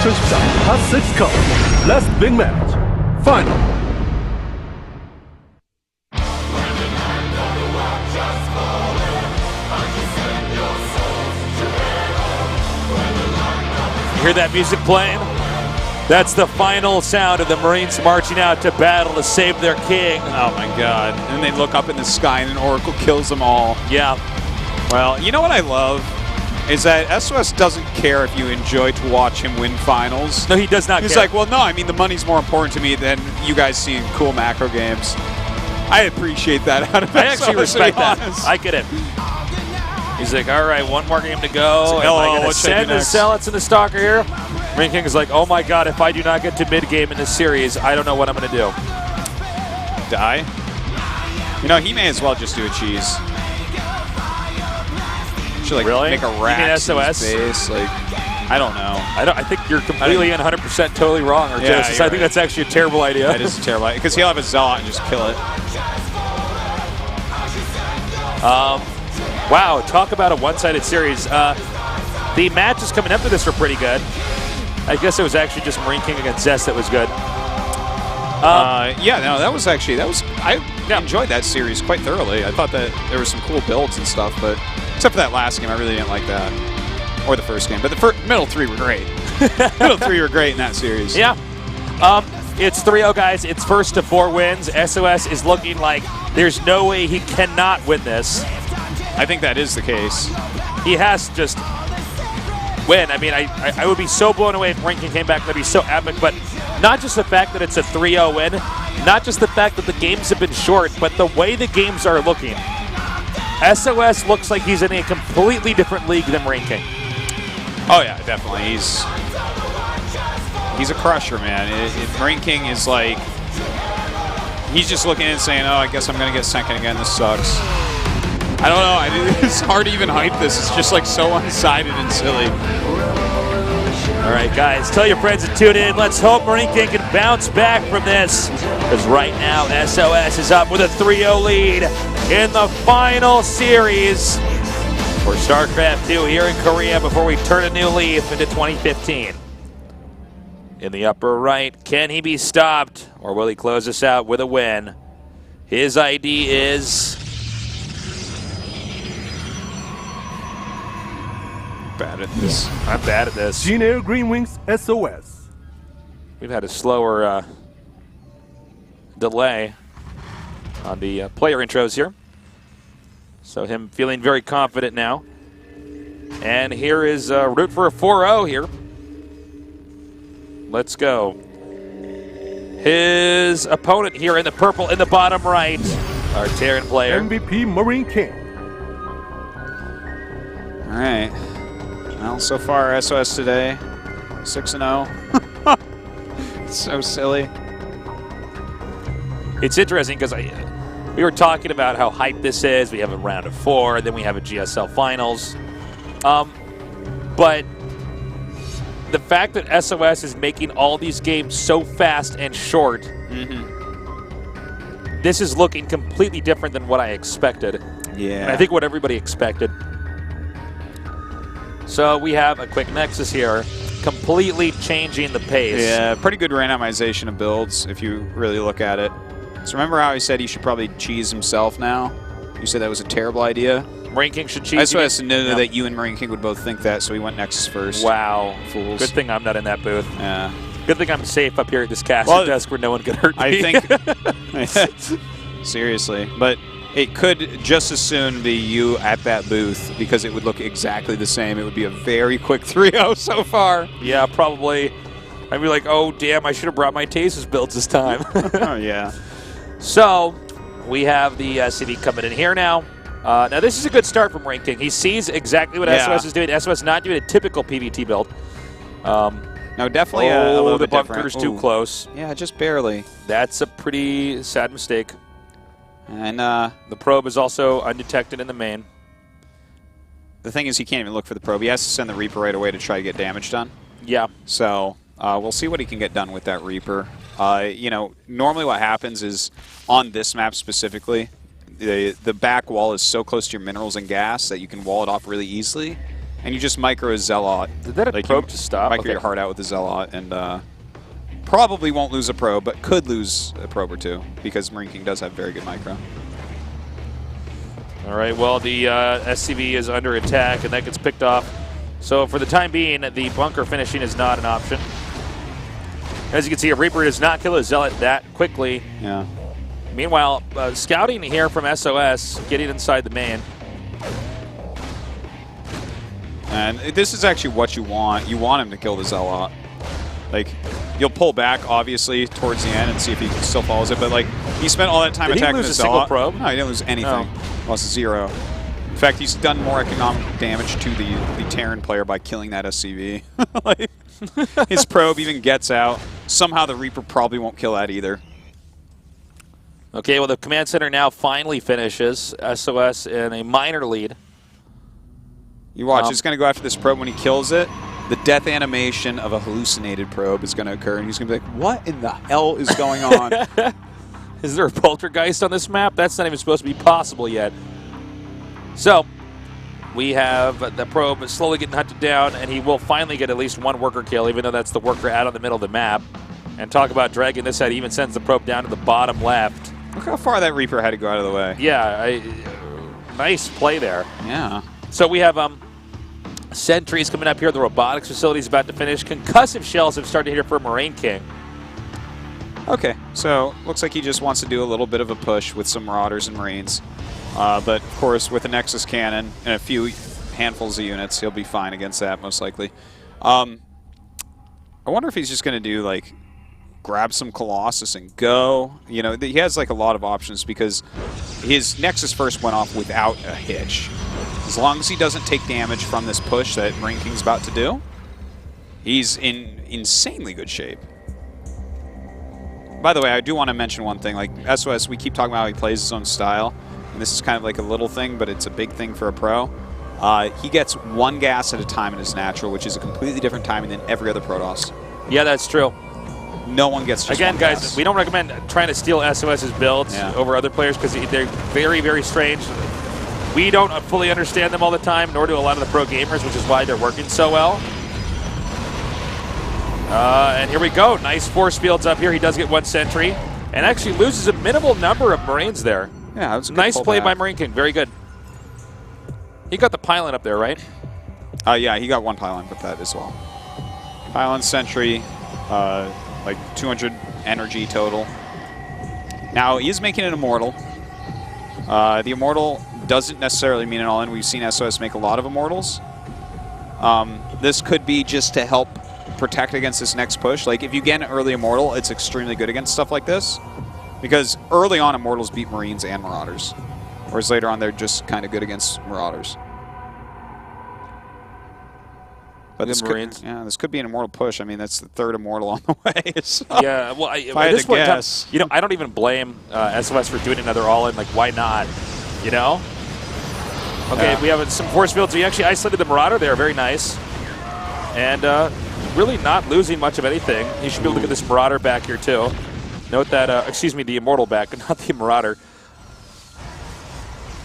2014 HOT6 Cup Last Big Match Final. You hear that music playing? That's the final sound of the Marines marching out to battle to save their king. Oh my god. And they look up in the sky and an oracle kills them all. Yeah. Well, you know what I love? Is that SOS doesn't care if you enjoy to watch him win finals. No, he does not He's care. like, well, no, I mean, the money's more important to me than you guys seeing cool macro games. I appreciate that out of I actually SOS, to be respect that. honest. I get it. He's like, all right, one more game to go. Like, Am I going to what should I send do the next? Zealots in the Stalker here? MarineKing is like, oh my god, if I do not get to mid-game in this series, I don't know what I'm going to do. Die? You know, he may as well just do a cheese. Should, like, Really? make a You rack mean in his SOS? base. Like, I don't know. I think you're completely and 100% totally wrong, or Yeah, Genesis. you're I think right. that's actually a terrible idea. That is a terrible idea. Because he'll have a Zealot and just kill it. Wow, talk about a one-sided series. The matches coming up to this were pretty good. I guess it was actually just MarineKing against Zest that was good. Yeah, no, that was actually, I enjoyed that series quite thoroughly. I thought that there were some cool builds and stuff, but except for that last game, I really didn't like that. Or the first game. But the middle three were great. Middle three were great in that series. Yeah. It's 3-0, guys. It's first to 4 wins. SOS is looking like there's no way he cannot win this. I think that is the case. He has to just win. I mean, I would be so blown away if MarineKing came back. That'd be so epic. But not just the fact that it's a 3-0 win, not just the fact that the games have been short, but the way the games are looking. SOS looks like he's in a completely different league than MarineKing. Oh, yeah, definitely. He's a crusher, man. MarineKing is like, he's just looking and saying, oh, I guess I'm going to get second again. This sucks. I don't know. It's hard to even hype this. It's just like so one-sided and silly. All right, guys, tell your friends to tune in. Let's hope MarineKing can bounce back from this, because right now SOS is up with a 3-0 lead in the final series for StarCraft 2 here in Korea before we turn a new leaf into 2015. In the upper right, can he be stopped, or will he close this out with a win? His ID is... Bad at this. I'm bad at this. Gene Air Green Wings SOS. We've had a slower delay on the player intros here. So him feeling very confident now. And here is route for a 4-0 here. Let's go. His opponent here in the purple in the bottom right, our Terran player. MVP MarineKing. All right. Well, so far, SOS today, 6-0. So silly. It's interesting because we were talking about how hyped this is. We have a round of 4, then we have a GSL finals. But the fact that SOS is making all these games so fast and short, this is looking completely different than what I expected. Yeah. And I think what everybody expected. So we have a quick Nexus here, completely changing the pace. Yeah, pretty good randomization of builds if you really look at it. So remember how I said he should probably cheese himself now? You said that was a terrible idea? MarineKing should cheese. SOS knew that you and MarineKing would both think that, so he went Nexus first. Wow. Fools. Good thing I'm not in that booth. Yeah. Good thing I'm safe up here at this caster desk where no one could hurt me. I think... Seriously. But it could just as soon be you at that booth because it would look exactly the same. It would be a very quick 3-0 so far. Yeah, probably. I'd be like, oh, damn, I should have brought my Tases builds this time. Oh, yeah. So we have the CV coming in here now. Now, this is a good start from MarineKing. He sees exactly what SOS is doing. SOS not doing a typical PvT build. No, definitely a little bit different. The bunker's too close. Yeah, just barely. That's a pretty sad mistake. And the probe is also undetected in the main. The thing is, he can't even look for the probe. He has to send the Reaper right away to try to get damage done. Yeah. So we'll see what he can get done with that Reaper. You know, normally what happens is, on this map specifically, the back wall is so close to your minerals and gas that you can wall it off really easily. and you just micro a Zealot. Did that like probe to stop? Micro your heart out with the Zealot, and probably won't lose a probe, but could lose a probe or two because MarineKing does have very good micro. All right, well, the SCV is under attack, and that gets picked off. So for the time being, the bunker finishing is not an option. As you can see, a Reaper does not kill a Zealot that quickly. Yeah. Meanwhile, scouting here from SOS, getting inside the main. And this is actually what you want. You want him to kill the Zealot. Like, you'll pull back, obviously, towards the end and see if he still follows it. But, like, he spent all that time attacking the Zealot. Probe? No, he didn't lose anything. Lost 0. In fact, he's done more economic damage to the Terran player by killing that SCV. Like, his probe even gets out. Somehow the Reaper probably won't kill that either. Okay, well, the command center now finally finishes. SOS in a minor lead. You watch, it's going to go after this probe. When he kills it, the death animation of a hallucinated probe is going to occur, and he's going to be like, what in the hell is going on? Is there a poltergeist on this map? That's not even supposed to be possible yet. So, we have the probe slowly getting hunted down, and he will finally get at least one worker kill, even though that's the worker out on the middle of the map. And talk about dragging this out, he even sends the probe down to the bottom left. Look how far that Reaper had to go out of the way. Yeah, nice play there. Yeah. So we have sentries coming up here. The robotics facility is about to finish. Concussive shells have started here for MarineKing. Okay, so looks like he just wants to do a little bit of a push with some Marauders and Marines. But, of course, with a Nexus cannon and a few handfuls of units, he'll be fine against that, most likely. I wonder if he's just going to do, like, grab some Colossus and go. You know, he has, like, a lot of options because his Nexus first went off without a hitch. As long as he doesn't take damage from this push that MarineKing's about to do, he's in insanely good shape. By the way, I do want to mention one thing. Like, SOS, we keep talking about how he plays his own style. And this is kind of like a little thing, but it's a big thing for a pro. He gets one gas at a time in his natural, which is a completely different timing than every other Protoss. Yeah, that's true. No one gets just Again, one guys, gas. we don't recommend trying to steal SOS's builds over other players because they're very, very strange. We don't fully understand them all the time, nor do a lot of the pro gamers, which is why they're working so well. And here we go. Nice force fields up here. He does get one sentry and actually loses a minimal number of Marines there. Yeah, that was a good nice play by pullback. MarineKing. Very good. He got the pylon up there, right? Yeah, he got one pylon with that as well. Pylon sentry, like 200 energy total. Now, he is making an Immortal. The Immortal doesn't necessarily mean an all-in. We've seen SOS make a lot of Immortals. This could be just to help protect against this next push. Like, if you get an early Immortal, it's extremely good against stuff like this. Because early on, Immortals beat Marines and Marauders. Whereas later on, they're just kind of good against Marauders. But this could be an Immortal push. I mean, that's the third Immortal on the way. So Yeah, well, if I had to guess. you know, I don't even blame SOS for doing another all-in. Like, why not? You know? Okay, we have some force fields. We actually isolated the Marauder there. Very nice. And really not losing much of anything. You should be able to get this Marauder back here, too. Note that, excuse me, the Immortal back, not the Marauder.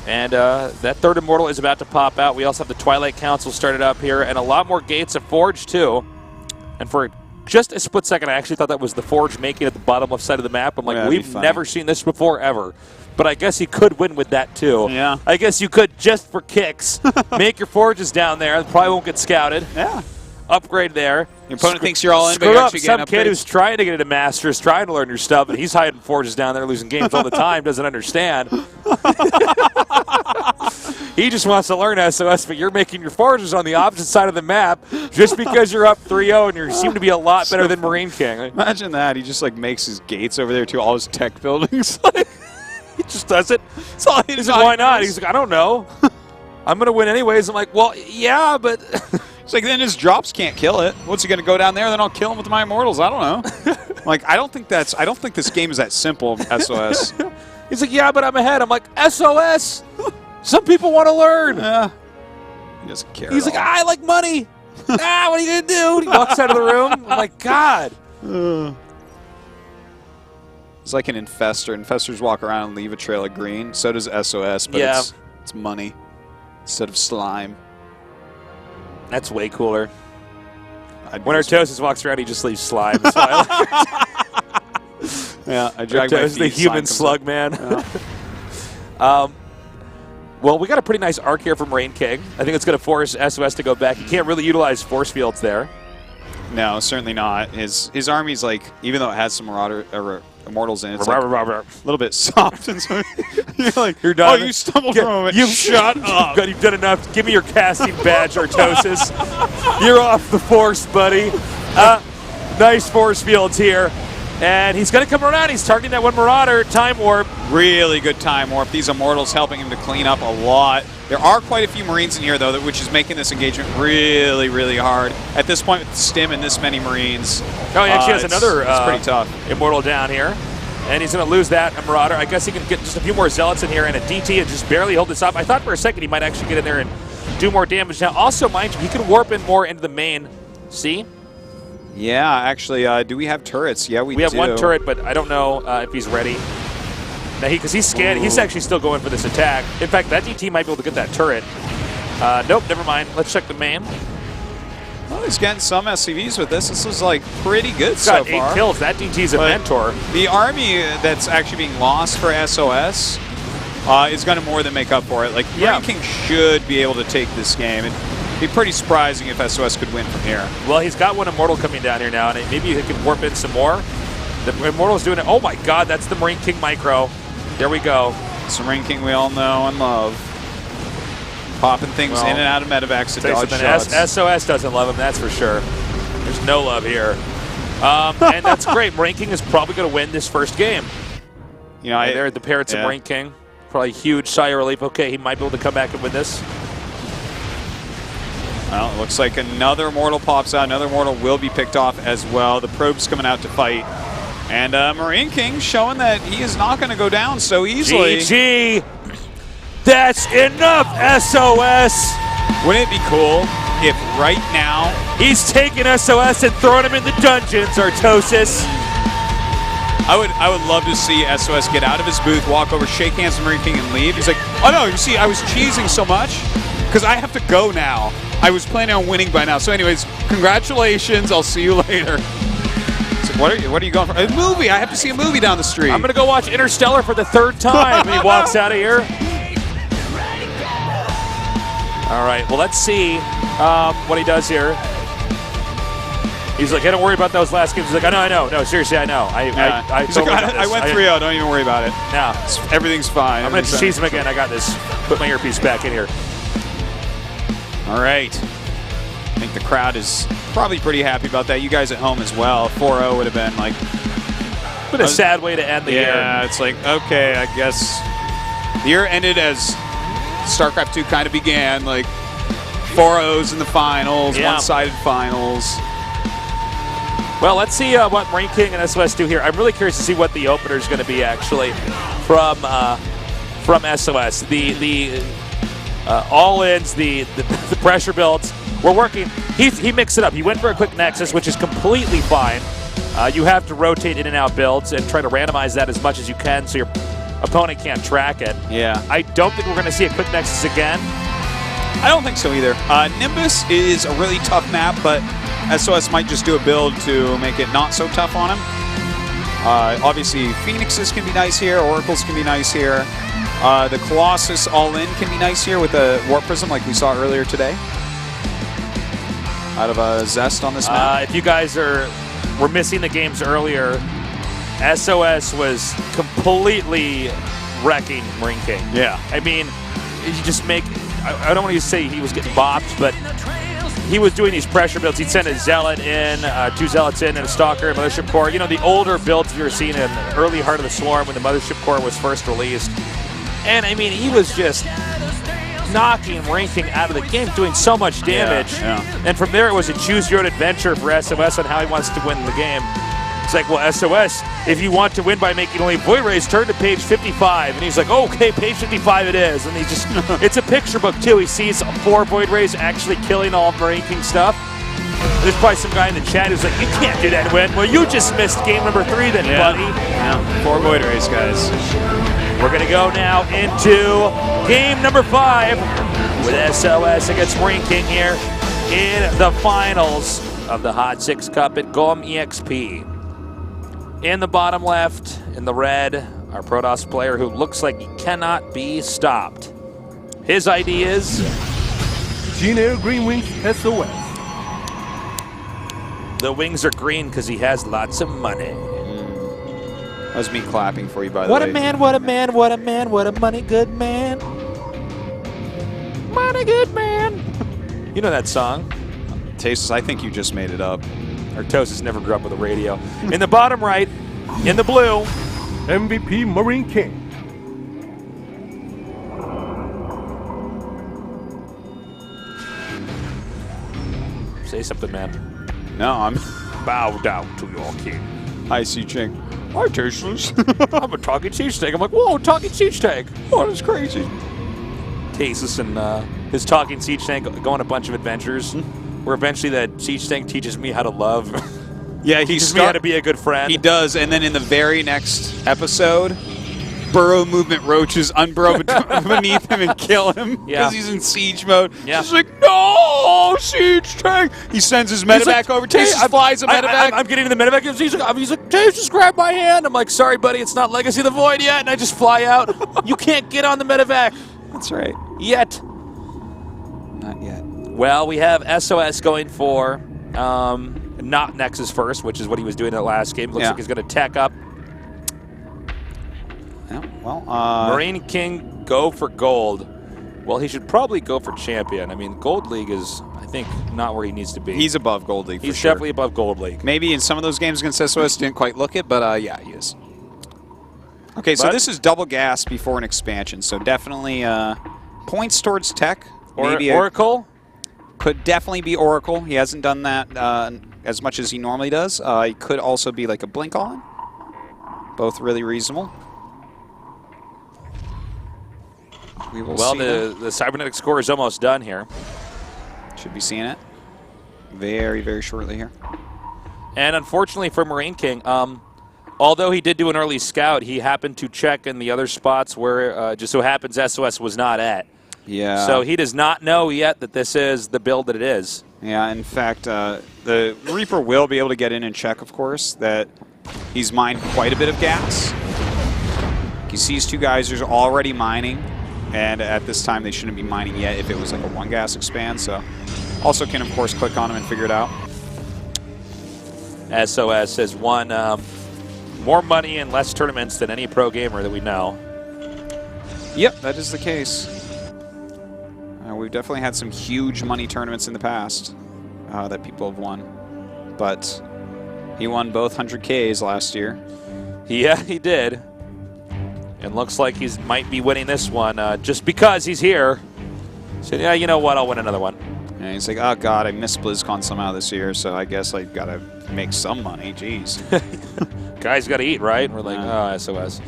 And that third Immortal is about to pop out. We also have the Twilight Council started up here, and a lot more gates of Forge, too. And for just a split second, I actually thought that was the Forge making at the bottom left side of the map. I'm like, we've never seen this before, ever. But I guess you could win with that, too. Yeah. I guess you could, just for kicks, make your Forges down there. Probably won't get scouted. Yeah. Upgrade there. Your opponent thinks you're all in, but Screw you're up actually getting some kid who's trying to get into Masters, trying to learn your stuff, and he's hiding Forges down there, losing games all the time, doesn't understand. He just wants to learn SOS, but you're making your Forges on the opposite side of the map just because you're up 3-0 and you seem to be a lot better than MarineKing. Imagine that. He just, like, makes his gates over there, too, all his tech buildings. He just does it. He's like, why not? He's like, I don't know. I'm going to win anyways. I'm like, well, yeah, but... It's like, then his drops can't kill it. What's he going to go down there? Then I'll kill him with my Immortals. I don't know. Like, I don't think this game is that simple, SOS. He's like, yeah, but I'm ahead. I'm like, SOS? Some people want to learn. Yeah. He doesn't care. He's like, I like money. What are you going to do? He walks out of the room. I'm like, God. It's like an infestor. Infestors walk around and leave a trail of green. So does SOS, but it's money instead of slime. That's way cooler. When Artosis walks around, he just leaves slime. That's why I like yeah, I drag my feet. The human slug man. Yeah. Well, we got a pretty nice arc here from MarineKing. I think it's going to force SOS to go back. You can't really utilize force fields there. No, certainly not. His army's like, even though it has some Immortals in it, it's like a little bit soft. And so you're like, you're done. Oh, you stumbled from a moment. You shut up. You've done enough. Give me your casting badge, Artosis. You're off the force, buddy. Nice force fields here. And he's going to come around. He's targeting that one Marauder. Time Warp. Really good Time Warp. These Immortals helping him to clean up a lot. There are quite a few Marines in here, though, which is making this engagement really, really hard. At this point, with the stim and this many Marines. Oh, he actually has another it's pretty tough. Immortal down here. And he's going to lose that Marauder. I guess he can get just a few more Zealots in here and a DT and just barely hold this up. I thought for a second he might actually get in there and do more damage. Now, also, mind you, he can warp in more into the main. See? Yeah, actually, do we have turrets? Yeah, we do. We have one turret, but I don't know if he's ready. Now, because he's scanning, he's actually still going for this attack. In fact, that DT might be able to get that turret. Nope, never mind. Let's check the main. Well, he's getting some SCVs with this. This is like pretty good so far. He's got 8 kills. That DT's a mentor. The army that's actually being lost for SOS is going to more than make up for it. Like, MarineKing should be able to take this game. It'd be pretty surprising if SOS could win from here. Well, he's got one Immortal coming down here now, and maybe he can warp in some more. The Immortal's doing it. Oh my God, that's the MarineKing micro. There we go. Some MarineKing we all know and love. Popping things in and out of medevacs to dodge shots. SOS doesn't love him, that's for sure. There's no love here. And that's great. MarineKing is probably going to win this first game. You know, they're the Parrots of MarineKing. Probably huge sigh of relief. Okay, he might be able to come back and win this. Well, it looks like another Immortal pops out. Another Immortal will be picked off as well. The Probe's coming out to fight. And MarineKing showing that he is not going to go down so easily. GG. That's enough, SOS. Wouldn't it be cool if right now he's taking SOS and throwing him in the dungeons, Artosis? I would love to see SOS get out of his booth, walk over, shake hands with MarineKing, and leave. He's like, oh no, you see, I was cheesing so much because I have to go now. I was planning on winning by now. So anyways, congratulations. I'll see you later. So what are you going for? A movie. I have to see a movie down the street. I'm going to go watch Interstellar for the 3rd time. He walks out of here. All right, well, let's see what he does here. He's like, hey, don't worry about those last games. He's like, I know. No, seriously, I know. I went 3-0. Don't even worry about it. No. Everything's fine. I'm going to cheese him again. I got this. Put my earpiece back in here. All right. I think the crowd is probably pretty happy about that. You guys at home as well. 4-0 would have been like... But a sad way to end the year. Yeah, it's like, okay, I guess the year ended as Starcraft 2 kind of began, like 4-0s in the finals, one-sided finals. Well, let's see what MarineKing and SOS do here. I'm really curious to see what the opener is going to be, actually, from SOS. The all-ins, the pressure builds. We're working. He mixed it up. He went for a quick Nexus, which is completely fine. You have to rotate in and out builds and try to randomize that as much as you can so your opponent can't track it. Yeah. I don't think we're going to see a quick Nexus again. I don't think so either. Nimbus is a really tough map, but SOS might just do a build to make it not so tough on him. Obviously, Phoenixes can be nice here. Oracles can be nice here. The Colossus all-in can be nice here with a Warp Prism like we saw earlier today. Out of a Zest on this map. If you guys were missing the games earlier, SOS was completely wrecking MarineKing. Yeah. I mean, you just make... I don't want to say he was getting bopped, but he was doing these pressure builds. He'd send a Zealot in, 2 Zealots in, and a Stalker and Mothership Core. You know, the older builds you were seeing in the early Heart of the Swarm when the Mothership Core was first released. And, I mean, he was just knocking MarineKing out of the game, doing so much damage. Yeah. And from there, it was a choose-your-own adventure for SOS on how he wants to win the game. It's like, well, SOS, if you want to win by making only Void Rays, turn to page 55. And he's like, oh, okay, page 55 it is. And he just, it's a picture book, too. He sees 4 Void Rays actually killing all MarineKing stuff. There's probably some guy in the chat who's like, you can't do that and win. Well, you just missed game number 3 then, buddy. Yeah, 4 Void Rays, guys. We're going to go now into game number 5 with SOS against MarineKing here. in the finals of the HOT6 Cup at GOMTV. In the bottom left, in the red, our Protoss player who looks like he cannot be stopped. His ID is Gene Air Green Wings SOS. the wings are green because he has lots of money. That was me clapping for you, by the What way. a man, what a man, what a man, what a money good man. Money good man. You know that song. Tastes, I think you just made it up. Artosis never grew up with a radio. In the bottom right, in the blue, MVP MarineKing. say something, man. No, I'm... Bow down to your king. Hi, C-Ching. Hi, Tasteless. I'm a talking cheese tank. I'm like, whoa, talking cheese tank. Oh, that's crazy. Tasteless and his talking siege tank go on a bunch of adventures where eventually that siege tank teaches me how to love. Yeah, he teaches me how to be a good friend. He does, and then in the very next episode, burrow movement roaches unburrow beneath him and kill him because he's in siege mode. Yeah. He's like, no, siege tank. He sends his medevac over. Tasteless flies a medevac. I'm getting in the medevac. He's like, Dave, just grab my hand. I'm like, sorry, buddy, it's not Legacy of the Void yet. And I just fly out. You can't get on the medevac. That's right. Yet. Not yet. Well, we have SOS going for not Nexus first, which is what he was doing in the last game. Looks like he's going to tech up. Yeah, well, MarineKing go for gold. Well, he should probably go for champion. I mean, Gold League is, I think, not where he needs to be. He's above Gold League, He's for sure. definitely above Gold League. Maybe in some of those games against SOS didn't quite look it, but yeah, he is. Okay, so this is double gas before an expansion, so definitely points towards tech. Maybe Oracle? Could definitely be Oracle. He hasn't done that as much as he normally does. He could also be like a blink on. Both really reasonable. We will see. Well, the cybernetic score is almost done here. Should be seeing it very, very shortly here. And unfortunately for MarineKing, although he did do an early scout, he happened to check in the other spots where just so happens SOS was not at. Yeah. So he does not know yet that this is the build that it is. Yeah, in fact, the Reaper will be able to get in and check, of course, that he's mined quite a bit of gas. He sees two geysers already mining, and at this time they shouldn't be mining yet if it was like a one gas expand, so also can, of course, click on him and figure it out. SOS has won more money in less tournaments than any pro gamer that we know. Yep, that is the case. We've definitely had some huge money tournaments in the past that people have won. But he won both 100Ks last year. Yeah, he did. And looks like he might be winning this one just because he's here. So, yeah, you know what? I'll win another one. And he's like, oh, God, I missed BlizzCon somehow this year, so I guess I got to make some money. Jeez. Guys got to eat, right? And we're like, oh, SOS.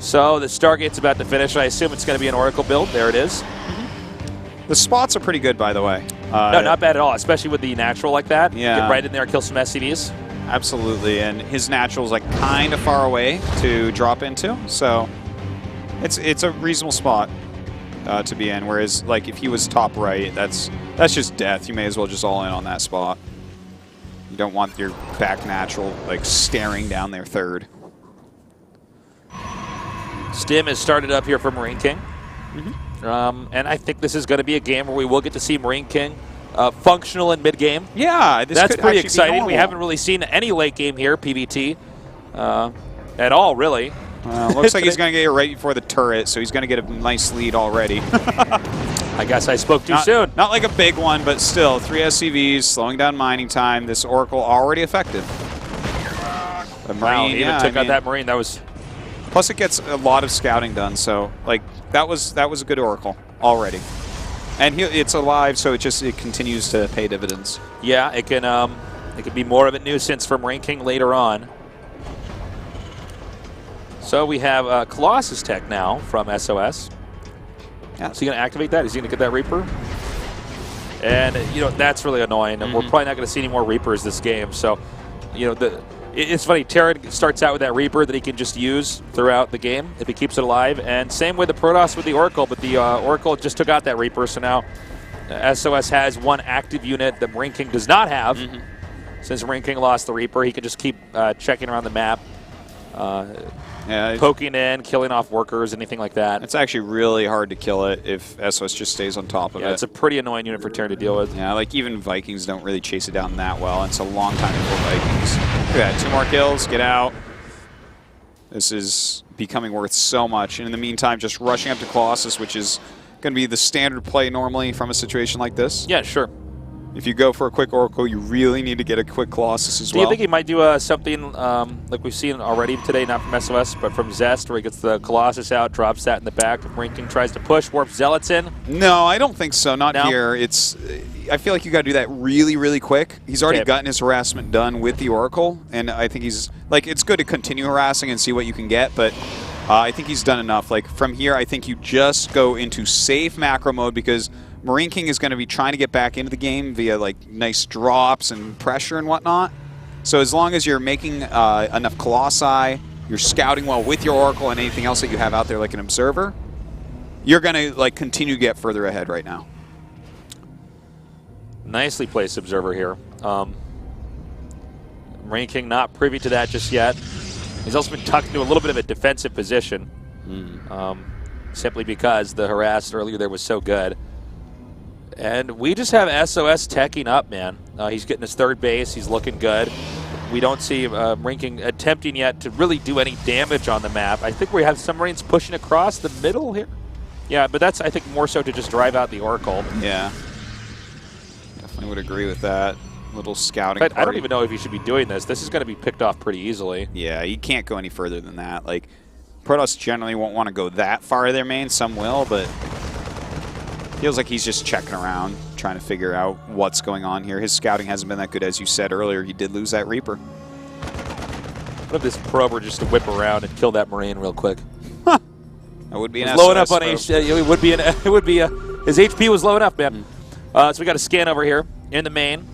So the Stargate's about to finish. I assume it's going to be an Oracle build. There it is. The spots are pretty good, by the way. No, not bad at all, especially with the natural like that. Yeah. Get right in there and kill some SCVs. Absolutely, and his natural's like kind of far away to drop into, so it's a reasonable spot to be in. Whereas, like, if he was top right, that's just death. You may as well just all in on that spot. You don't want your back natural like staring down their third. Stim has started up here for MarineKing. And I think this is going to be a game where we will get to see MarineKing functional in mid-game. Yeah, that's pretty exciting. We haven't really seen any late game here, PvT, at all, really. Looks like he's going to get it right before the turret, so he's going to get a nice lead already. I guess I spoke too soon. Not like a big one, but still, 3 SCVs, slowing down mining time. This Oracle already effective. The Marine, wow, he even took out that Marine. That was... Plus, it gets a lot of scouting done, so like that was a good Oracle already, and it's alive, so it continues to pay dividends. Yeah, it could be more of a nuisance for MarineKing later on. So we have Colossus tech now from SOS. Yeah. Is he going to activate that? Is he going to get that Reaper? And you know that's really annoying. We're probably not going to see any more Reapers this game. So, you know it's funny, Terran starts out with that Reaper that he can just use throughout the game if he keeps it alive. And same with the Protoss with the Oracle, but the Oracle just took out that Reaper, so now SOS has one active unit that MarineKing does not have. Since MarineKing lost the Reaper, he can just keep checking around the map, poking in, killing off workers, anything like that. It's actually really hard to kill it if SOS just stays on top of it. It's a pretty annoying unit for Terran to deal with. Yeah, like even Vikings don't really chase it down that well. It's a long time before Vikings. Look at that, 2 more kills, get out. This is becoming worth so much. And in the meantime, just rushing up to Colossus, which is going to be the standard play normally from a situation like this. Yeah, sure. If you go for a quick Oracle, you really need to get a quick Colossus as well. Do you think he might do something like we've seen already today, not from SOS, but from Zest, where he gets the Colossus out, drops that in the back, MarineKing tries to push, warps Zealots in? No, I don't think so. Not here. I feel like you got to do that really, really quick. He's already gotten his harassment done with the Oracle, and I think he's like, it's good to continue harassing and see what you can get, but I think he's done enough. Like from here, I think you just go into safe macro mode because MarineKing is going to be trying to get back into the game via like nice drops and pressure and whatnot. So as long as you're making enough Colossi, you're scouting well with your Oracle and anything else that you have out there like an Observer, you're going to like continue to get further ahead right now. Nicely placed Observer here. MarineKing not privy to that just yet. He's also been tucked into a little bit of a defensive position, simply because the harass earlier there was so good. And we just have SOS teching up, man. He's getting his 3rd base. He's looking good. We don't see MarineKing attempting yet to really do any damage on the map. I think we have some Marines pushing across the middle here. Yeah, but that's, I think, more so to just drive out the Oracle. Yeah. Definitely would agree with that. Little scouting But I don't even know if he should be doing this. This is going to be picked off pretty easily. Yeah, you can't go any further than that. Like, Protoss generally won't want to go that far to their main. Some will, but feels like he's just checking around, trying to figure out what's going on here. His scouting hasn't been that good, as you said earlier. He did lose that Reaper. What if this prober just to whip around and kill that Marine real quick? That would be an low enough on H. It would be his HP was low enough, man. So we got a scan over here in the main,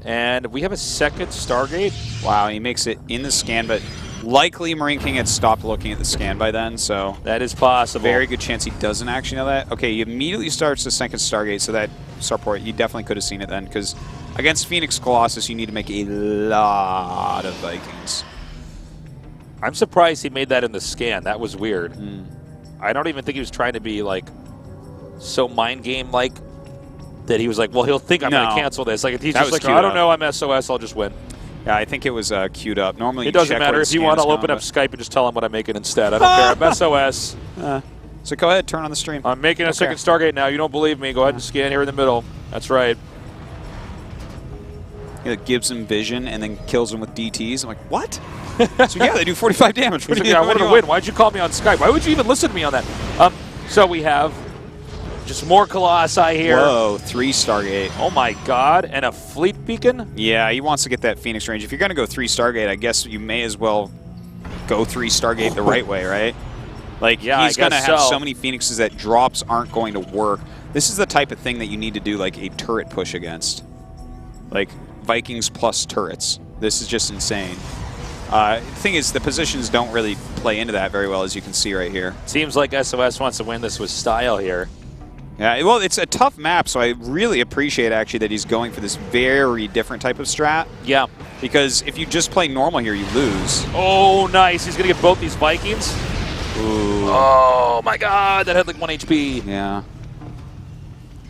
and we have a 2nd Stargate. Wow, he makes it in the scan, but likely MarineKing had stopped looking at the scan by then, so that is possible. Very good chance he doesn't actually know that. Okay, he immediately starts the 2nd Stargate, so that starport, you definitely could have seen it then, because against Phoenix Colossus, you need to make a lot of Vikings. I'm surprised he made that in the scan. That was weird. I don't even think he was trying to be like so mind game like that he was like, well, he'll think I'm going to cancel this. Like he's just like, I don't know, I'm SOS, I'll just win. Yeah, I think it was queued up. Normally, it doesn't matter. If you want, I'll open up Skype and just tell him what I'm making instead. I don't care. I'm SOS. So go ahead, turn on the stream. I'm making a 2nd Stargate now. You don't believe me? Go ahead and scan here in the middle. That's right. It gives him vision and then kills him with DTs. I'm like, what? So yeah, they do 45 damage. What I wanted to win. Why'd you call me on Skype? Why would you even listen to me on that? So we have just more Colossi here. Whoa, 3 Stargate. Oh my God, and a fleet beacon? Yeah, he wants to get that Phoenix range. If you're going to go 3 Stargate, I guess you may as well go 3 Stargate the right way, right? Like, yeah, he's going to have so many Phoenixes that drops aren't going to work. This is the type of thing that you need to do like a turret push against. Like Vikings plus turrets. This is just insane. The thing is, the positions don't really play into that very well, as you can see right here. Seems like SOS wants to win this with style here. Yeah, well, it's a tough map, so I really appreciate, actually, that he's going for this very different type of strat. Yeah. Because if you just play normal here, you lose. Oh, nice. He's going to get both these Vikings. Ooh. Oh, my God. That had like 1 HP. Yeah.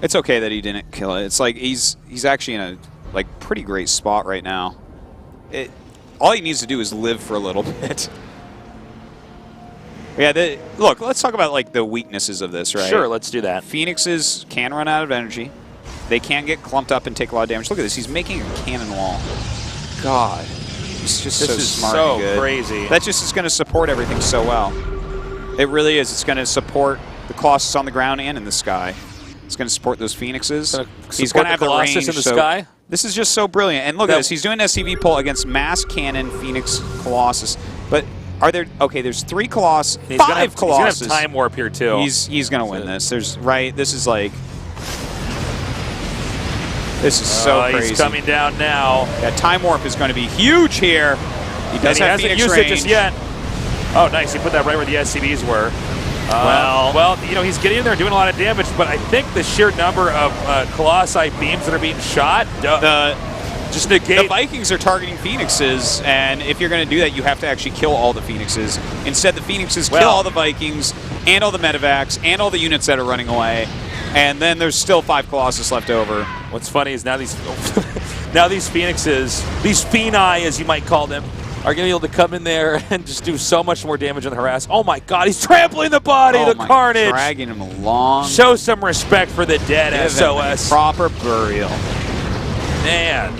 It's okay that he didn't kill it. It's like he's actually in a like pretty great spot right now. All he needs to do is live for a little bit. Yeah, look, let's talk about like the weaknesses of this, right? Sure, let's do that. Phoenixes can run out of energy. They can get clumped up and take a lot of damage. Look at this. He's making a cannon wall. God. He's just so smart and good. So crazy. That just is going to support everything so well. It really is. It's going to support the Colossus on the ground and in the sky. It's going to support those Phoenixes. He's going to have the range in the sky. This is just so brilliant. And look at this. He's doing SCV pull against Mass Cannon Phoenix Colossus. But are there... Okay, there's 3 Colossus, 5 Colossus. He's going to have time warp here, too. He's going to win this. This is like... This is so crazy. He's coming down now. Yeah, time warp is going to be huge here. He does have Phoenix range. He hasn't used it just yet. Oh, nice. He put that right where the SCVs were. Well, Well, you know, he's getting in there doing a lot of damage, but I think the sheer number of Colossi beams that are being shot just negate. The Vikings are targeting Phoenixes, and if you're going to do that, you have to actually kill all the Phoenixes. Instead, the Phoenixes kill all the Vikings and all the medevacs and all the units that are running away, and then there's still 5 Colossus left over. What's funny is now these now these Phoenixes, these Phoeni as you might call them, are going to be able to come in there and just do so much more damage on the harass. Oh my God, he's trampling the body, the carnage. Dragging him along. Show some respect for the dead, SOS. Proper burial. Man.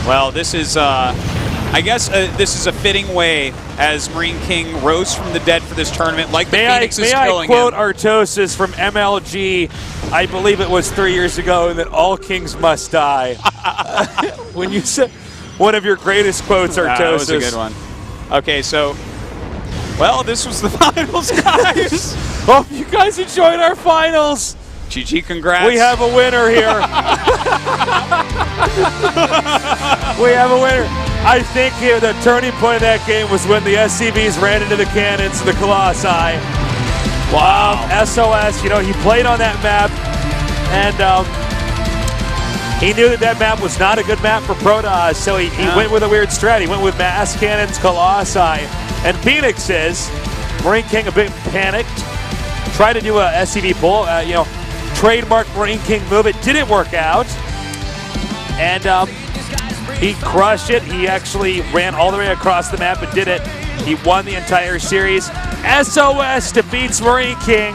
Well, this is, I guess, this is a fitting way as MarineKing rose from the dead for this tournament, like the Phoenix is killing him. May I quote Artosis from MLG, I believe it was 3 years ago, that all kings must die. When you said... One of your greatest quotes, Artosis. That was a good one. Okay, so, well, this was the finals, guys. Hope you guys enjoyed our finals. GG, congrats. We have a winner here. We have a winner. I think here the turning point of that game was when the SCVs ran into the cannons, the Colossi. Wow. SOS, you know, he played on that map, and he knew that that map was not a good map for Protoss, so he went with a weird strat. He went with mass cannons, Colossi, and Phoenixes. MarineKing a bit panicked. Tried to do a SCV pull, you know, trademark MarineKing move. It didn't work out, and he crushed it. He actually ran all the way across the map and did it. He won the entire series. SOS defeats MarineKing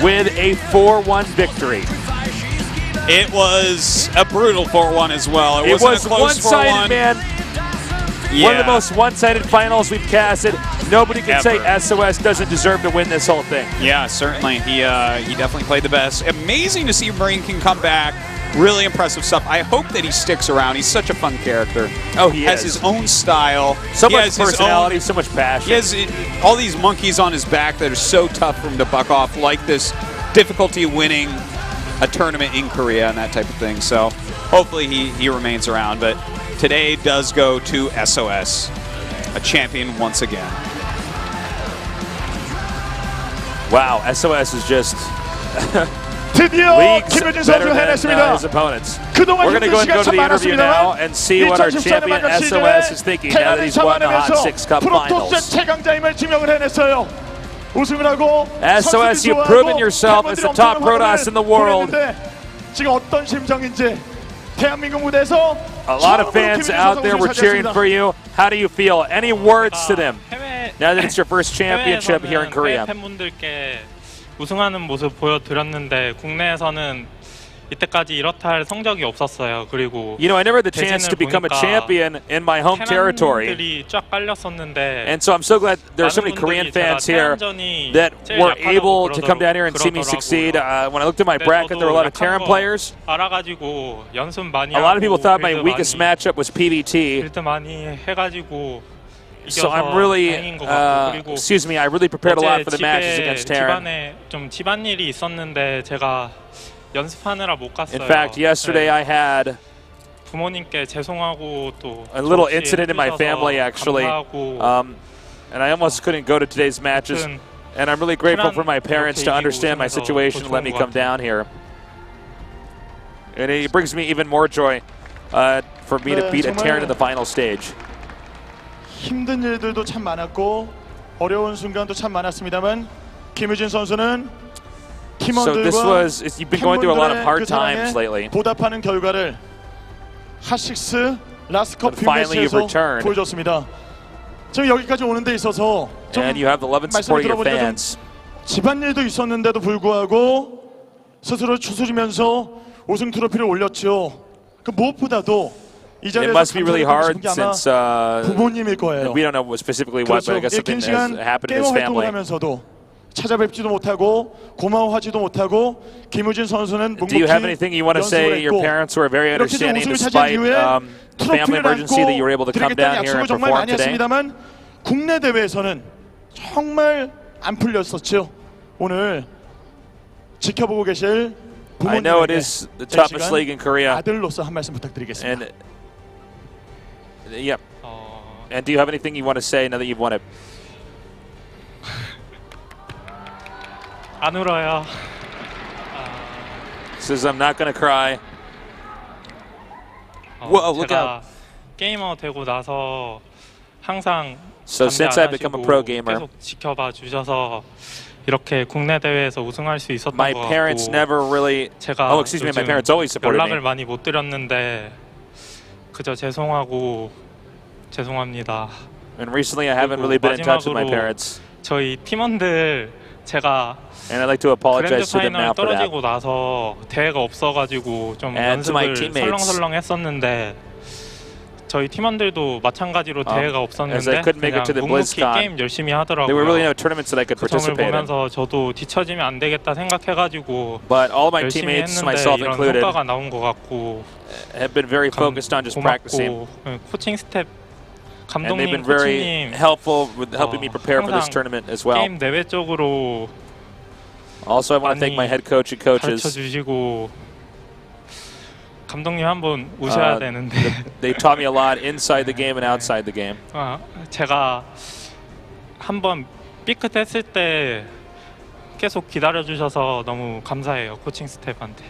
with a 4-1 victory. It was a brutal 4-1 as well. It wasn't a close 4-1. One-sided, man. Yeah. One of the most one-sided finals we've casted. Nobody can say SOS doesn't deserve to win this whole thing. Yeah, certainly. He definitely played the best. Amazing to see MarineKing come back. Really impressive stuff. I hope that he sticks around. He's such a fun character. Oh, he has his own style. So much personality, so much passion. He has all these monkeys on his back that are so tough for him to buck off, like this difficulty winning a tournament in Korea and that type of thing. So hopefully he remains around. But today does go to SOS, a champion once again. Wow, SOS is just 드디어 김효진 선수 해냈습니다. his opponents. 그동안 We're going to go and go to the interview now and see what our champion SOS is thinking now that he's won the HOT6 Cup Finals. 최강자임을 증명을 해냈어요. 우승을 하고 SOS, you've proven yourself as the top Protoss in the world. 지금 어떤 심정인지 대한민국 무대에서 a lot of fans out there were cheering for you. How do you feel? Any words to them now that it's your first championship here in Korea? 팬분들께 우승하는 모습 보여드렸는데 국내에서는 이때까지 이렇다 할 성적이 없었어요. 그리고 you know, I never had the chance to become a champion in my home territory. And so I'm so glad there are so many Korean fans here that were able to come down here and see me succeed. When I looked at my bracket, there were a lot of Terran players. A lot of people thought my weakest matchup was PVT. So I'm really, excuse me, I really prepared a lot for the matches against Terran. In fact, yesterday I had a little incident in my family, actually, and I almost couldn't go to today's matches. And I'm really grateful for my parents to understand my situation and let me come down here. And it brings me even more joy for me to beat a Terran in the final stage. 힘든 일들도 참 많았고 어려운 순간도 참 많았습니다만 김효진 선수는 팀원들과 팬분들의 그 사랑에 보답하는 결과를 핫6 라스트컵 빅매치에서 보여줬습니다. 지금 여기까지 오는 데 있어서 좀 말씀을 들어보니까 좀 집안일도 있었는데도 불구하고 스스로 추스리면서 우승 트로피를 올렸죠. 그 무엇보다도 It must be really hard since we don't know specifically what, but I guess something has happened to his family. 찾아뵙지도 못하고 고마워하지도 못하고 김우진 선수는 Do you have anything you want to say? Your parents were very understanding despite the family emergency that you were able to come down here and perform today. 국내 대회에서는 정말 안 풀렸었죠. 오늘 지켜보고 계실 I know it is the toughest league in Korea. 아들로서 한 말씀 부탁드리겠습니다. Yep. And do you have anything you want to say now that you've won it? 안 울어요. Says I'm not gonna cry. Whoa, look 제가 out. 게이머 되고 나서 항상 So 담배 since 안 I've become a 하시고 pro gamer, 계속 지켜봐 주셔서 이렇게 국내 대회에서 우승할 수 있었던 my 것 parents 같고 never really. 제가 Oh, excuse me, my 요즘 parents always supported 연락을 me. 많이 못 드렸는데 그저 죄송하고 죄송합니다. And recently, I haven't really been in touch with my 마지막으로 parents, 저희 팀원들 제가 and I'd like to 그랜드 apologize to them 파이널 now for that. 떨어지고 나서 대회가 없어가지고 좀 And to my 연습을 teammates. 설렁설렁 했었는데 저희 팀원들도 마찬가지로 대회가 as I 없었는데 couldn't make it 그냥 to the 묵묵히 BlizzCon, 게임 열심히 There were really no 하더라고요. tournaments that I could 그 점을 participate in. 보면서 저도 뒤처지면 안 되겠다 생각해가지고 But all my 열심히 teammates, 했는데 myself 이런 included, 성과가 나온 것 같고 have been very focused on just practicing. 고맙고 코칭 스텝 And they've 감독님, been very 코치님 helpful with helping me prepare for this 항상 tournament as well. 게임 내외적으로 Also, I want to thank my head coach and 가르쳐 coaches. 주시고 감독님 한번 우셔야 되는데 They taught me a lot inside the game and outside the game. 제가 한번 삐끗했을 때 계속 기다려 주셔서 너무 감사해요 코칭 스텝한테.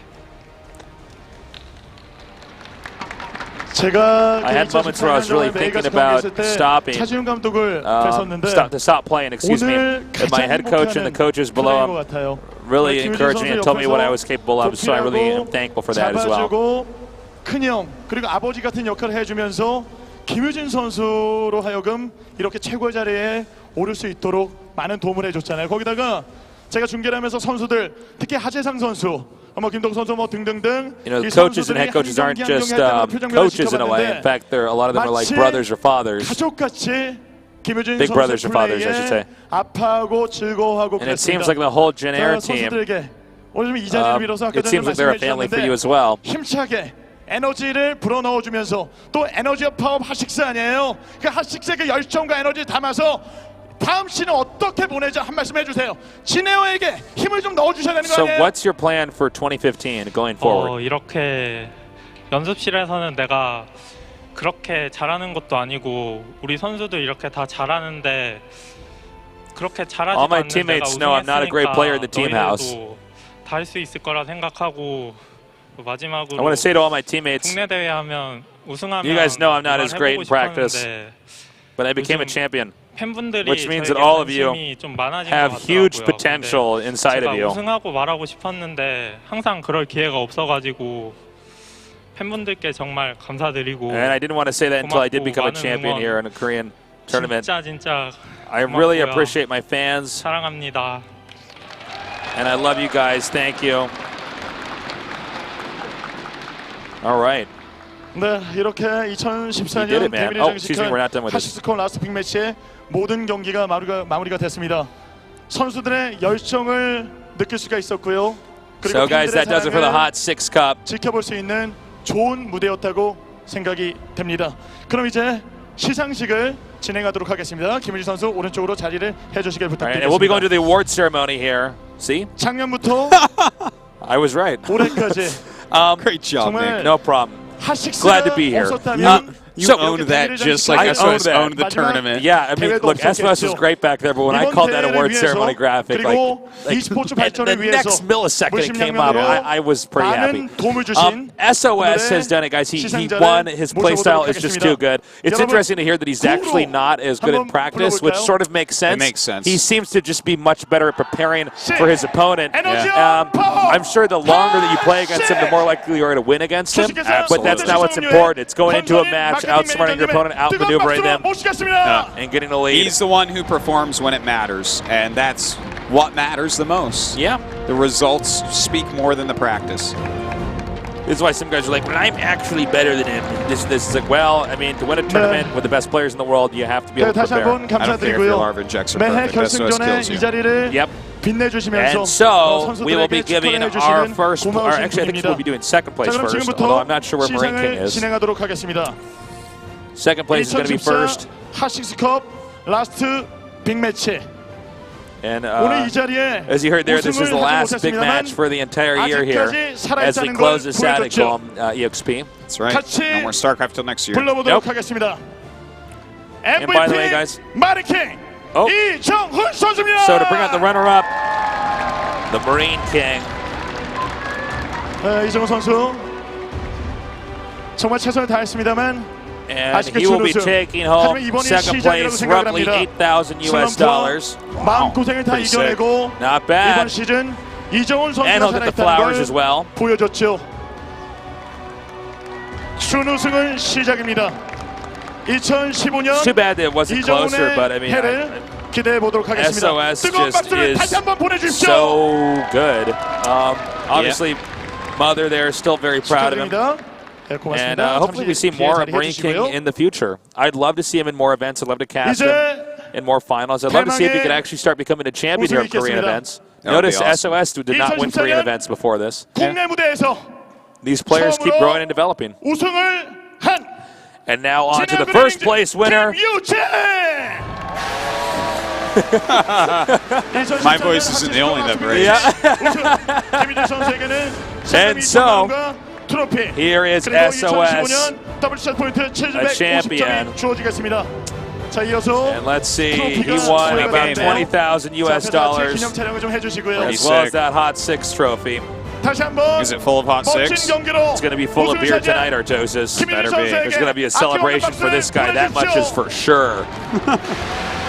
제가 I had moments where I was really thinking about stopping, 차지훈 감독을 뵀었는데 to stop playing, excuse me. 오늘 And my head coach and the coaches below him 같아요. really encouraged me and told me what I was capable of, so I really am thankful for that as well. 큰형 그리고 아버지 같은 역할을 해주면서 김유진 선수로 하여금 이렇게 최고의 자리에 오를 수 있도록 많은 도움을 해줬잖아요. 거기다가 제가 중계를 하면서 선수들 특히 하재상 선수, 김동 선수 등등등 You know, the coaches and head coaches aren't just coaches in a way. In fact, a lot of them are like brothers or fathers. 가족같이 김유진 Big brothers 선수 or fathers, I should say. 플레이에 아파하고 즐거워하고 And it seems like the whole Gen Air team, 선수들에게 오늘 좀 이 자리를 빌어서 아까 it 전에 seems like they're a family for you as 말씀해 well. 힘차게 에너지를 불어넣어주면서 또 에너지와 파워 핫식스 아니에요? 그 핫식스의 그 열정과 에너지를 담아서 다음 시즌 어떻게 보내자 한 말씀 해주세요. 진에어에게 힘을 좀 넣어주셔야 되는 거 So 아니에요? what's your plan for 2015 going forward? 이렇게 연습실에서는 내가 그렇게 잘하는 것도 아니고 우리 선수들 이렇게 다 잘하는데 그렇게 잘하지도 All my 않는 teammates 내가 know I'm not a great player in the team house. 너희들도 다 할 수 있을 거라 생각하고 마지막으로 I want to say to all my teammates, 국내 대회 하면 우승하면 you guys know I'm not as great 해보고 in practice, 싶었는데 but I became a 요즘 champion. 팬분들이 which means that 저에게 all of you 관심이 좀 많아진 have 것 huge 같더라고요. potential 근데 inside of 제가 you. 우승하고 말하고 싶었는데 항상 그럴 기회가 없어가지고 팬분들께 정말 감사드리고 And I didn't want to say that until I did 고맙고 become a 많은 champion 응원 here in a Korean tournament. 진짜 I really 고맙고요. appreciate my fans, 사랑합니다. and I love you guys. Thank you. All right. 네, 이렇게 You did 2014년 it, man. 데뷔를 Oh, excuse me, we're not done 장식한 with this. 핫식스컵 라스트 빅매치의 모든 경기가 마무리가 됐습니다. 선수들의 열정을 느낄 수가 있었고요. 그리고 So, guys, 팬들의 that does it for the 사랑을 HOT6 Cup. 지켜볼 수 있는 좋은 무대였다고 생각이 됩니다. 그럼 이제 시상식을 진행하도록 하겠습니다. 김유진 선수 오른쪽으로 자리를 해주시길 All right, and we'll be going to 부탁드리겠습니다. the award ceremony here. See? 작년부터 I was right. 올해까지 Great job, 정말 Nick. No problem. 핫식스가 Glad to be here. 없었다면 You So- owned that just like I owned SOS that. owned the tournament. Yeah, I mean, 대회도 look, SOS was 없었겠죠. great back there, but when I 이번 called that 대회를 award 위해서 ceremony graphic, 그리고 like e스포츠 and 발전을 the 위해서 next millisecond it came out, 물심양면으로 I was pretty happy. 많은 도움을 주신 SOS has done it, guys. He 시상자를 won. His play style is just too 모셔보도록 good. It's 여러분, interesting to hear that he's actually not as good in 한번 practice, which 불러볼까요? sort of makes sense. makes sense. He seems to just be much better at preparing for his opponent. 에너지와 파워! I'm sure the longer that you play against him, the more likely you are to win against him. But that's not what's important. It's going into a match, outsmarting your opponent, outmaneuvering them, and getting the lead. He's the one who performs when it matters, and that's what matters the most. Yeah. The results speak more than the practice. This is why some guys are like, well, I'm actually better than him. This is like, well, I mean, to win a tournament with the best players in the world, you have to be able to 다시 prepare. 한번 I don't care if your 감사드리고요. Larva injects are 매해 perfect. SOS 결승전에 kills 이 you. 자리를 Yep. 빛내주시면서 And so we will be 선수들에게 giving 축하해 our 주시는 first, or 고마우신 actually I think 분입니다. we'll be doing second place 자, 그럼 first, 지금부터 although I'm not sure where MarineKing 시상을 is. 진행하도록 하겠습니다. Second place is going to be first. 핫식스컵 라스트 빅매치. And 오늘 이 자리에 as you heard there, this is the 우승을 하지 last big 못했습니다만 match for the entire year here 아직까지 as we 살아있다는 close 걸 this out at 보여줬죠. EXP. That's right. 같이 No more Starcraft till next year. 불러보도록 Nope. 하겠습니다. And by the way, MVP guys, 마리킹 Oh. 이정훈 선수입니다. so to bring out the runner-up, the MarineKing. 이정우 선수 정말 최선을 다했습니다만 And he will be taking home second place, roughly $8,000 US. 마음 고생을 다 Pretty sick. 이겨내고 Not 이번 bad. 시즌 이정훈 And he'll 선수가 get the flowers as 살아있다는 well. 걸 보여줬죠. 준우승은 시작입니다. 2015년 Too bad that it wasn't closer, but I mean, 해를 기대해 보도록 하겠습니다. SOS 뜨거운 just 박수를 is 다시 한번 보내주십시오. so good. Obviously, Mother there is still very proud of him. 축하드립니다. 네, And 고맙습니다. hopefully we see more of MarineKing in the future. I'd love to see him in more events. I'd love to cast him in more finals. I'd love to see if he could actually start becoming a champion here of Korean events. That would be Notice awesome. SOS did not win Korean events before this. 국내 무대에서 These players keep growing and developing. 우승을 한 And now on to the first place winner. My voice isn't the only that breaks. And so, here is SOS, a champion. And let's see, he won about $20,000 US, as well as that HOT6 trophy. Is it full of HOT6? It's going to be full of beer tonight, Artosis. Better be. There's going to be a celebration for this guy, that much is for sure.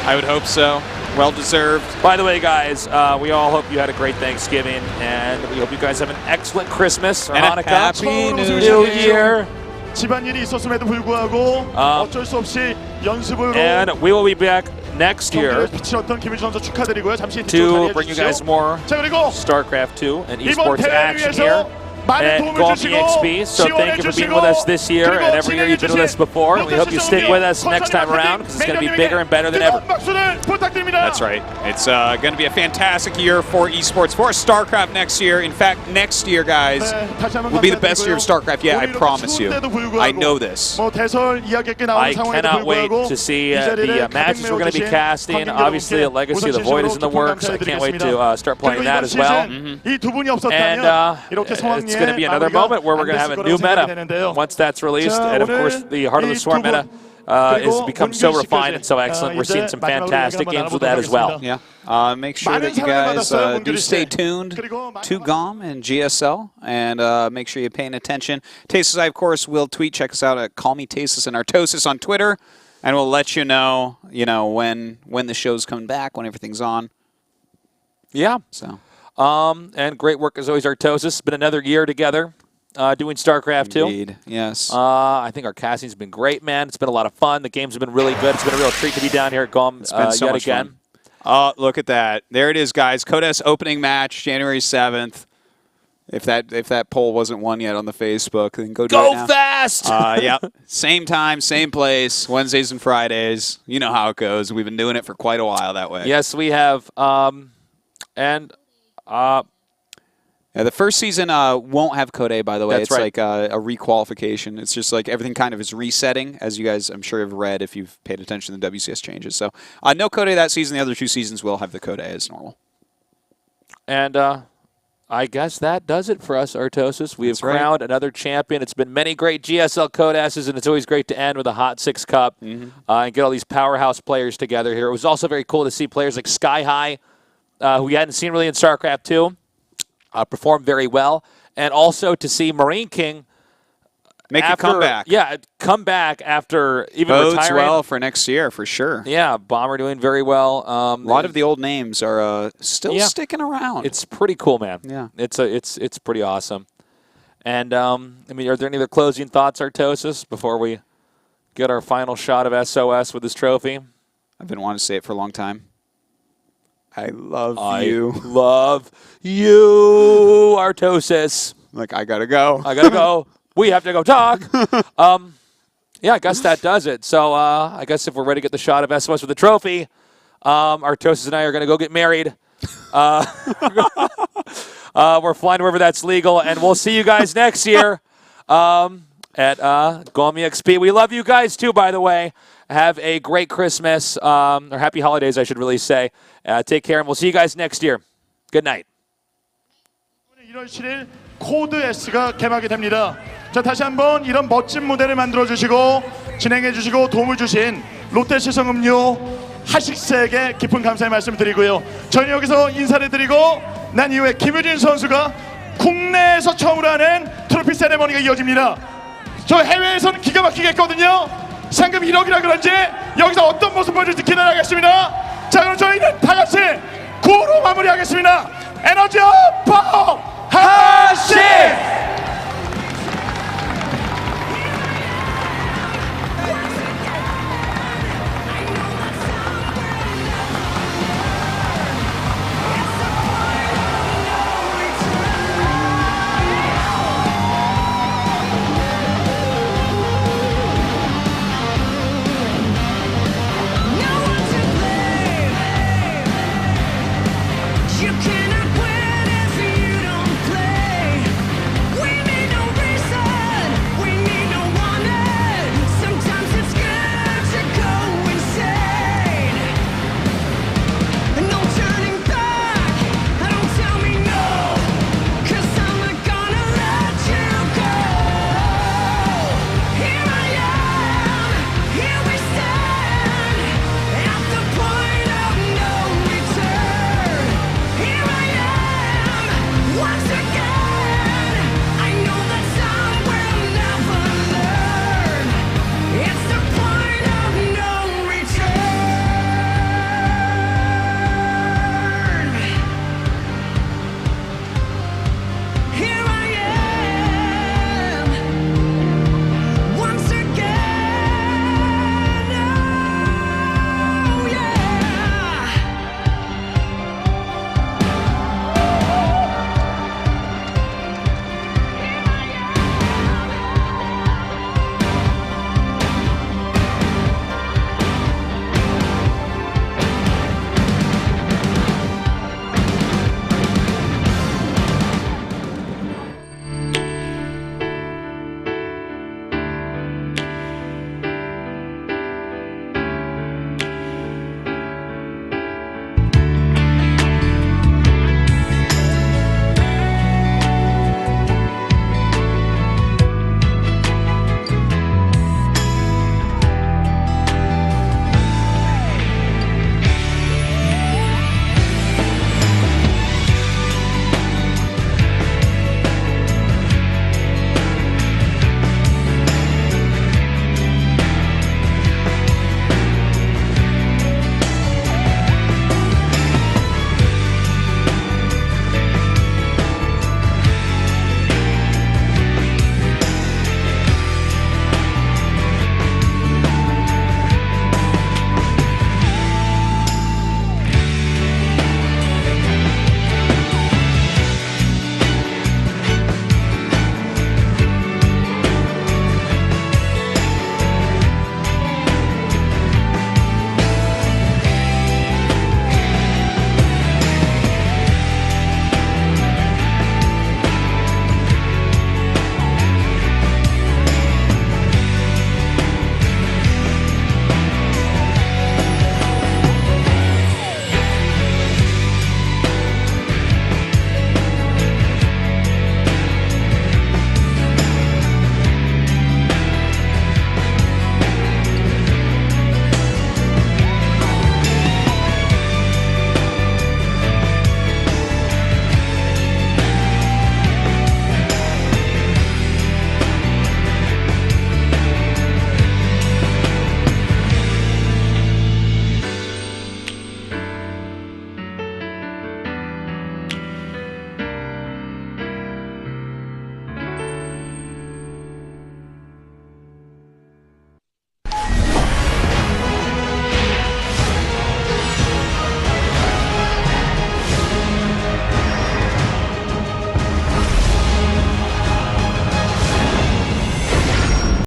I would hope so. Well deserved. By the way, guys, we all hope you had a great Thanksgiving, and we hope you guys have an excellent Christmas or And a Hanukkah. happy New Year. 집안일이 있었음에도 불구하고 어쩔 수 없이 연습으로 And we will be back next year 비치렀던 김유진 선수 축하드리고요. 잠시 to bring you guys more 자, 그리고 Starcraft 2 and 이번 esports 대회를 action 위해서 here 많은 at 도움을 GOMTV. 주시고 So thank you for being with us this year and every year you've been with us before. And we hope you stick with us next time around because it's going to be bigger and better than ever. That's right. It's going to be a fantastic year for esports, for StarCraft next year. In fact, next year, guys, will be the best year of StarCraft. Yeah, I promise you. I know this. I cannot wait to see the matches we're going to be casting. Obviously, a Legacy of the Void is in the works. I can't wait to start playing that as well. And it's going to be another moment where we're going to have a new meta once that's released. And of course, the Heart of the Swarm meta has become so refined and so excellent. We're seeing some fantastic games with that as well. Yeah. Make sure that you guys do stay tuned to GOM and GSL, and make sure you're paying attention. Tasis, I, of course, will tweet. Check us out at Call Me Tasis and Artosis on Twitter, and we'll let you know, when the show's coming back, when everything's on. Yeah. So. And great work as always, Artosis. It's been another year together doing StarCraft 2. Indeed, yes. I think our casting's been great, man. It's been a lot of fun. The games have been really good. It's been a real treat to be down here at GOM so yet much again. Fun. Oh, look at that. There it is, guys. Codes opening match, January 7th. If that poll wasn't won yet on the Facebook, then go do it now. Go fast! Yeah. Same time, same place, Wednesdays and Fridays. You know how it goes. We've been doing it for quite a while that way. Yes, we have. Yeah, the first season won't have Code, by the way. That's it's right. like a requalification. It's just like everything kind of is resetting, as you guys, I'm sure, have read if you've paid attention to the WCS changes. So no Code that season. The other two seasons will have the Code as normal. And I guess that does it for us, Artosis. We have crowned another champion. It's been many great GSL Codasses, and it's always great to end with a HOT6 Cup and get all these powerhouse players together here. It was also very cool to see players like Sky High, who we hadn't seen really in StarCraft 2. Performed very well, and also to see MarineKing make a comeback. Yeah, come back after even bodes retiring. Well for next year, for sure. Yeah, Bomber doing very well. A lot of the old names are still sticking around. It's pretty cool, man. Yeah, it's pretty awesome. And I mean, are there any other closing thoughts, Artosis, before we get our final shot of SOS with this trophy? I've been wanting to say it for a long time. I love you. I love you, Artosis. Like, I gotta go. I gotta go. We have to go talk. Yeah, I guess that does it. So I guess if we're ready to get the shot of SOS with the trophy, Artosis and I are gonna go get married. We're flying wherever that's legal, and we'll see you guys next year at GOMXP. We love you guys too, by the way. Have a great Christmas, or happy holidays, I should really say. Take care, and we'll see you guys next year. Good night. 1월 7일 코드 S가 개막이 됩니다. 자, 다시 한번 이런 멋진 무대를 만들어 주시고 진행해 주시고 도움을 주신 롯데시성음료 하식스에게 깊은 감사의 말씀 드리고요. 저는 여기서 인사를 드리고 난 이후에 김유진 선수가 국내에서 처음으로 하는 트로피 세레머니가 이어집니다. 저 해외에서는 기가 막히게 했거든요. 상금 1억이라 그런지 여기서 어떤 모습 보여줄지 기대하겠습니다. 자, 그럼 저희는 다 같이 구호로 마무리하겠습니다. 에너지 업! 파워!